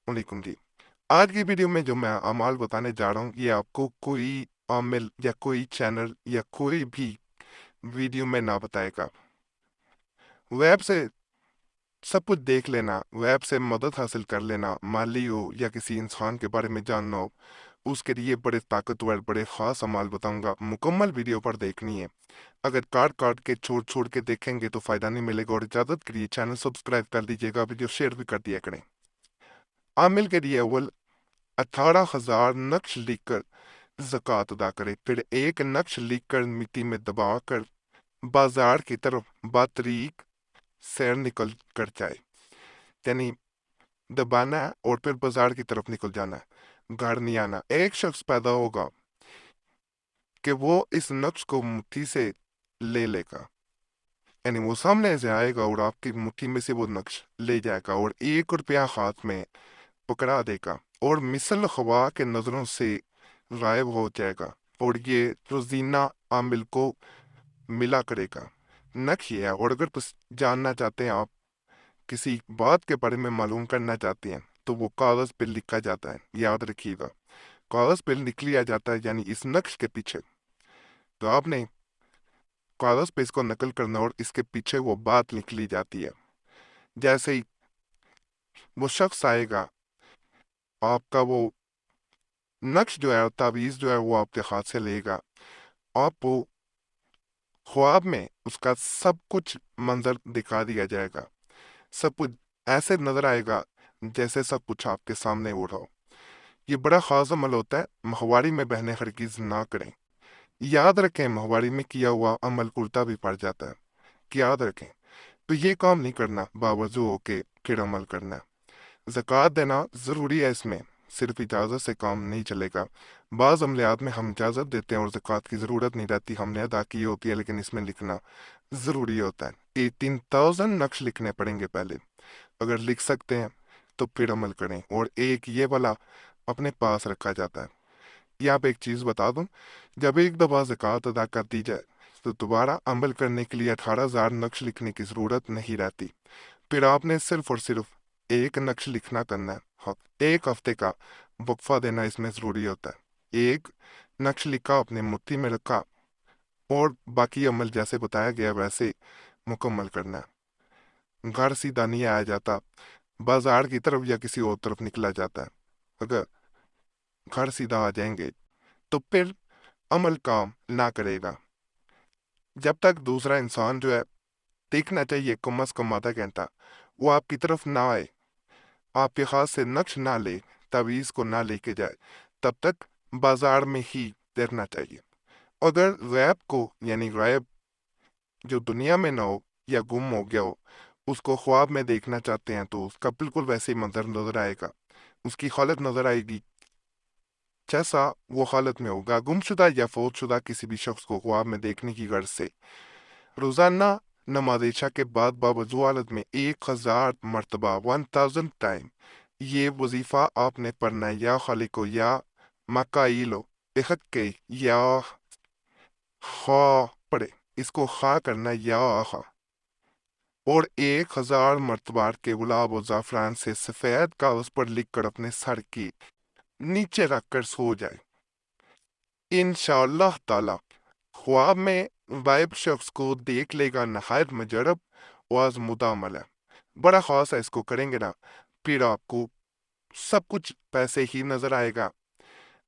वालेकुम जी। आज की वीडियो में जो मैं अमाल बताने जा रहा हूँ ये आपको कोई आमिल या कोई चैनल या कोई भी वीडियो में ना बताएगा। वेब से सब कुछ देख लेना, वेब से मदद हासिल कर लेना, माली हो या किसी इंसान के बारे में जानना हो, उसके लिए बड़े ताकतवर बड़े ख़ास अमाल बताऊंगा। मुकम्मल वीडियो पर देखनी है। अगर काट काट के छोड़ छोड़ के देखेंगे तो फ़ायदा नहीं मिलेगा। और इजाज़त के लिए चैनल सब्सक्राइब कर दीजिएगा, वीडियो शेयर भी कर दिया करें। आमिल के लिए अव्वल 18,000 नक्श लिखकर ज़कात अदा करे, फिर एक नक्श लिखकर मिट्टी में दबाकर बाजार की तरफ बातरीक सैर निकल कर जाए। यानी दबाना है और फिर बाजार की तरफ निकल जाना है, घर नहीं आना। एक शख्स पैदा होगा कि वो इस नक्श को मुट्ठी से ले लेगा, यानी वो सामने से आएगा और आपकी मुट्ठी में से वो नक्श ले जाएगा और 1 रुपया हाथ में पकड़ा देगा और मिसल हवा के नजरों से गायब हो जाएगा और ये रोजीना आमिल को मिला करेगा। नक्श ये है। और अगर कुछ जानना चाहते हैं आप, किसी बात के बारे में मालूम करना चाहते हैं, तो वो कागज पे लिखा जाता है, याद रखिएगा। कागज पे लिख लिया जाता है, यानी इस नक्श के पीछे। तो आपने कागज पे इसको नकल करना और इसके पीछे वो बात लिख ली जाती है। जैसे ही वो शख्स आएगा, आपका वो नक्श जो है, तावीज जो है, वो आपके हाथ से लेगा। आपको ख्वाब में उसका सब कुछ मंजर दिखा दिया जाएगा। सब कुछ ऐसे नजर आएगा जैसे सब कुछ आपके सामने हो रहा हो। ये बड़ा खास अमल होता है, माहवारी में बहने हरगिज ना करें। याद रखें, माहवारी में किया हुआ अमल उल्टा भी पड़ जाता है, कि याद रखें। तो ये काम नहीं करना, बावजू हो के फिर अमल करना है। ज़कात देना ज़रूरी है, इसमें सिर्फ इजाज़त से काम नहीं चलेगा। बाज़ अमलियात में हम इजाज़त देते हैं और ज़कात की ज़रूरत नहीं रहती, हमने अदा की होती है, लेकिन इसमें लिखना ज़रूरी होता है। 18,000 नक्श लिखने पड़ेंगे पहले। अगर लिख सकते हैं तो फिर अमल करें, और एक ये वाला अपने पास रखा जाता है। ये आप एक चीज़ बता दूं, जब एक दफ़ा ज़कात अदा कर दी जाए तो दोबारा अमल करने के लिए 18,000 नक्श लिखने की ज़रूरत नहीं रहती। फिर आपने सिर्फ और सिर्फ एक नक्श लिखना करना है। हाँ, एक हफ्ते का वक्फा देना इसमें ज़रूरी होता है। एक नक्श लिखा, अपने मुट्ठी में रखा, और बाकी अमल जैसे बताया गया वैसे मुकम्मल करना है। घर सीधा नहीं आया जाता, बाजार की तरफ या किसी और तरफ निकला जाता है। अगर घर सीधा आ जाएंगे तो फिर अमल काम ना करेगा। जब तक दूसरा इंसान जो है, देखना चाहिए कम अज कम आधा घंटा, वो आपकी तरफ ना आए, आपके हाथ से नक्श ना ले, तावीज़ को ना लेके जाए, तब तक बाजार में ही तैरना चाहिए। अगर गैब को, यानी गायब जो दुनिया में ना हो या गुम हो गया हो, उसको ख्वाब में देखना चाहते हैं, तो उसका बिल्कुल वैसे ही मंजर नजर आएगा। उसकी हालत नजर आएगी जैसा वो हालत में होगा। गुमशुदा या फौतशुदा किसी भी शख्स को ख्वाब में देखने की गर्ज से रोजाना नमाज इशा के बाद बावजू हालत में 1,000 मरतबा 1,000 टाइम ये वजीफा आपने पढ़ना है। या खालिको, या मकाइलो बेहक के, या खा पढ़े, इसको खा करना है, या खा। और 1,000 मरतबा के गुलाब और जाफरान से सफेद कागज पर लिख कर अपने सर की नीचे रखकर सो जाए। इंशाअल्लाह ताला ख्वाब में वाइब शख्स को देख लेगा। नहायत मुजरब और आज़मूदा अमल है, बड़ा खास है। इसको करेंगे ना, फिर आपको सब कुछ पैसे ही नजर आएगा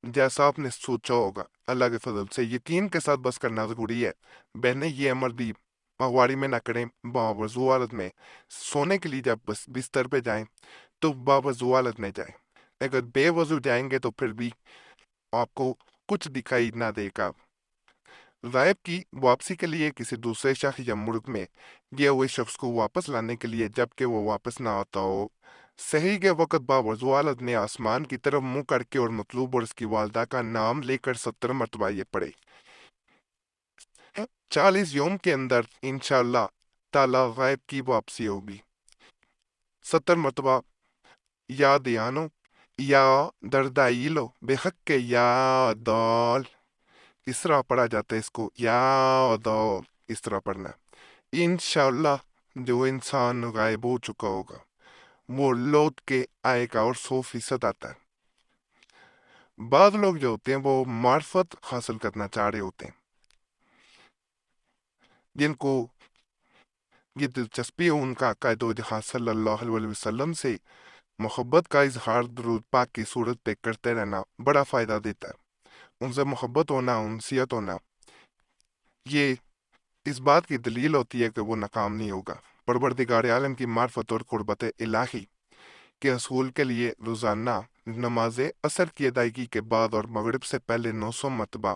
जैसा आपने सोचा होगा। अल्लाह के फजल से यकीन के साथ बस करना जरूरी है। बहने ये अमल भी माहवारी में ना करें। बावजू हालत में सोने के लिए जब बस बिस्तर पे जाएं तो बावजू हालत में जाएं। अगर बेवजू जाएंगे तो फिर भी आपको कुछ दिखाई ना देगा। गायब की वापसी के लिए किसी दूसरे शख्स या मुल्क में गए हुए शख्स को वापस लाने के लिए, जबकि वो वापस ना आता हो, सही के वक्त बावजू हालत में आसमान की तरफ मुंह करके और मतलूब और उसकी वालदा का नाम लेकर 70 मरतबा ये पढ़े। 40 योम के अंदर इंशाअल्लाह ताला गायब की वापसी होगी। 70 मरतबा या दियानो, या दर्दाइलो बेहक के, या दौल, इस तरह पढ़ा जाता है इसको, या दौल, इस तरह पढ़ना है। इंशाअल्लाह जो इंसान गायब हो चुका होगा वो लौट के आएगा और 100% आता है। बाद लोग जो होते हैं वो मार्फत हासिल करना चाह रहे होते हैं, जिनको ये दिलचस्पी है उनका आका सल्लल्लाहु अलैहि वसल्लम से मोहब्बत का इजहार दुरूद पाक की सूरत पे करते रहना बड़ा फ़ायदा देता है। उनसे मोहब्बत होना, उनसियत होना, ये इस बात की दलील होती है कि वो नाकाम नहीं होगा। परवरदिगार आलम की मार्फत और कुर्बत इलाही के असूल के लिए रोज़ाना नमाज असर की अदायगी के बाद और मगरिब से पहले 900 मरतबा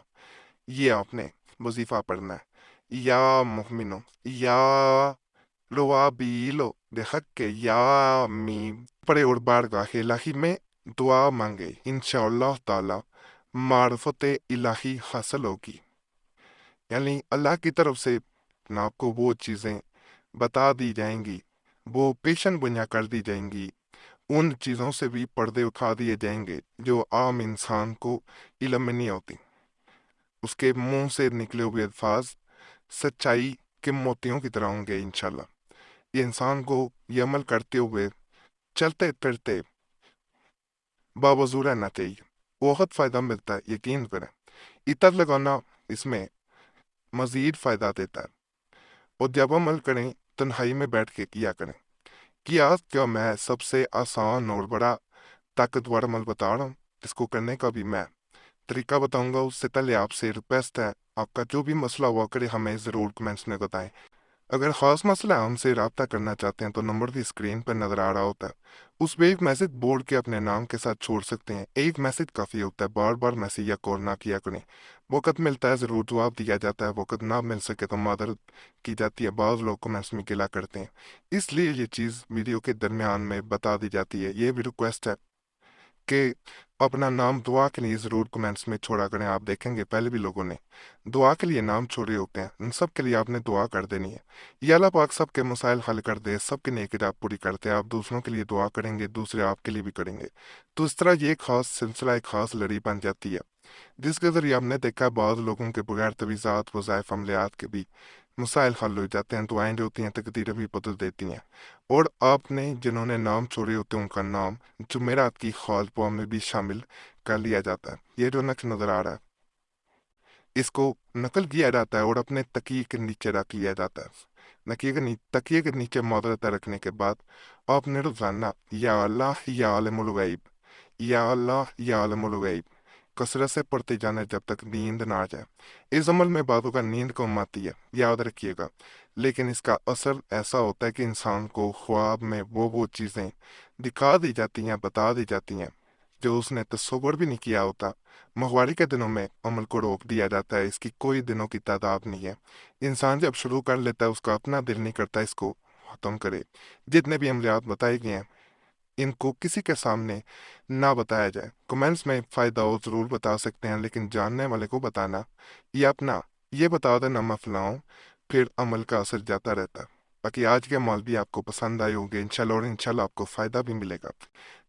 ये आपने वजीफ़ा पढ़ना है। या मुमिनो या रवाबीलो de हक के या मीम पढ़े और बारगाह इलाही में दुआ मांगे, इंशाअल्लाह ताला मार्फत इलाही हासिल होगी। यानी अल्लाह की तरफ से ना आपको वो चीज़ें बता दी जाएंगी, वो पेशन गोइयां कर दी जाएंगी, उन चीज़ों से भी पर्दे उठा दिए जाएंगे जो आम इंसान को इल्म में नहीं होती। उसके मुंह से निकले हुए अल्फाज सच्चाई के मोतियों की तरह होंगे इंशाल्लाह। ये इंसान को ये अमल करते हुए चलते फिरते बावजूद रहना चाहिए, बहुत फ़ायदा मिलता है, यकीन करें। इतर लगाना इसमें मज़ीद फ़ायदा देता है। और जब अमल करें तन्हाई में बैठ के किया करें। क्या मैं सबसे आसान और बड़ा ताकतवर अमल बता रहा हूँ, इसको करने का भी मैं तरीका बताऊंगा। उससे पहले आपसे रिक्वेस्ट है, आपका जो भी मसला हुआ करे हमें ज़रूर कमेंट्स में बताएं। अगर ख़ास मसला है, हमसे रब्ता करना चाहते हैं तो नंबर भी स्क्रीन पर नज़र आ रहा होता है, उस पर एक मैसेज बोर्ड के अपने नाम के साथ छोड़ सकते हैं। एक मैसेज काफ़ी होता है, बार बार मैसेज या कॉल ना किया करें। वक़्त मिलता है ज़रूर जवाब दिया जाता है, वक़्त ना मिल सके तो मादरत की जाती है। बाज़ लोग कमेंट्स में गिला करते हैं, इसलिए ये चीज़ वीडियो के दरमियान में बता दी जाती है। ये भी रिक्वेस्ट है कि अपना नाम दुआ के लिए ज़रूर कमेंट्स में छोड़ा करें। आप देखेंगे पहले भी लोगों ने दुआ के लिए नाम छोड़े होते हैं, उन सब के लिए आपने दुआ कर देनी है। ये अल्लाह पाक सबके मसाइल हल कर दे, सबकी नेकी आप पूरी करते हैं। आप दूसरों के लिए दुआ करेंगे, दूसरे आपके लिए भी करेंगे, तो इस तरह ये खास सिलसिला, एक खास लड़ी बन जाती है, जिसके ज़रिए हमने देखा बाद लोगों के बगैर तवीज़ात वज़ाइफ अमलियात के भी मसाइल हल हो जाते हैं, दुआएं जो होती हैं तकदीरें भी बदल देती हैं। और आपने जिन्होंने नाम छोड़े होते हैं उनका नाम जुमेरात की ख्वाजबा में भी शामिल कर लिया जाता है। ये जो नक्श नज़र आ रहा है, इसको नकल किया जाता है और अपने तकिए के नीचे रख लिया जाता है। तकिए के नीचे मौदरता रखने के बाद आपने रोज़ाना या अल्लाह या आलिमुल गैब, या अल्लाह या आलिमुल गैब कसरत से पढ़ते जाना जब तक नींद ना आ जाए। इस अमल में बातों का नींद कम आती है, याद रखिएगा, लेकिन इसका असर ऐसा होता है कि इंसान को ख्वाब में वो चीज़ें दिखा दी जाती हैं, बता दी जाती हैं जो उसने तस्वर भी नहीं किया होता। माहवारी के दिनों में अमल को रोक दिया जाता है, इसकी कोई दिनों की तादाद नहीं है। इंसान जब शुरू कर लेता है उसका अपना दिल नहीं करता इसको ख़त्म करे। जितने भी अमलियात बताए गए हैं इनको किसी के सामने ना बताया जाए। कमेंट्स में फ़ायदा हो ज़रूर बता सकते हैं, लेकिन जानने वाले को बताना ये अपना ये बता देना मैं फलाऊं, फिर अमल का असर जाता रहता है। बाकी आज के अमल भी आपको पसंद आए होंगे इंशाल्लाह, और इंशाल्लाह आपको फ़ायदा भी मिलेगा।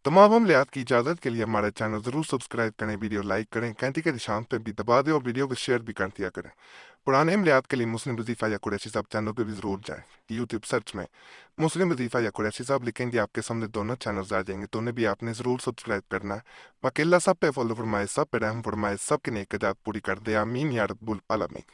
तमाम अमलियात की इजाज़त के लिए हमारे चैनल ज़रूर सब्सक्राइब करें, वीडियो लाइक करें, घंटी के निशान पर भी दबा दें और वीडियो को शेयर भी कर दिया करें। पुराने अमलियात के लिए मुस्लिम वजीफ़ा या कुरैशी साहब चैनल पर भी ज़रूर जाएँ। यूट्यूब सर्च में मुस्लिम वजीफ़ा या कुरैशी साहब लिखेंगे, आपके सामने दोनों चैनल्स आ जाएंगे, तो उन्हें भी आपने ज़रूर सब्सक्राइब करना है। बाकी अल्लाह सब पे फॉलो फरमाए, सब पे रहम फरमाए, सब की नेक पूरी कर दे, आमीन या रब्बुल आलमीन।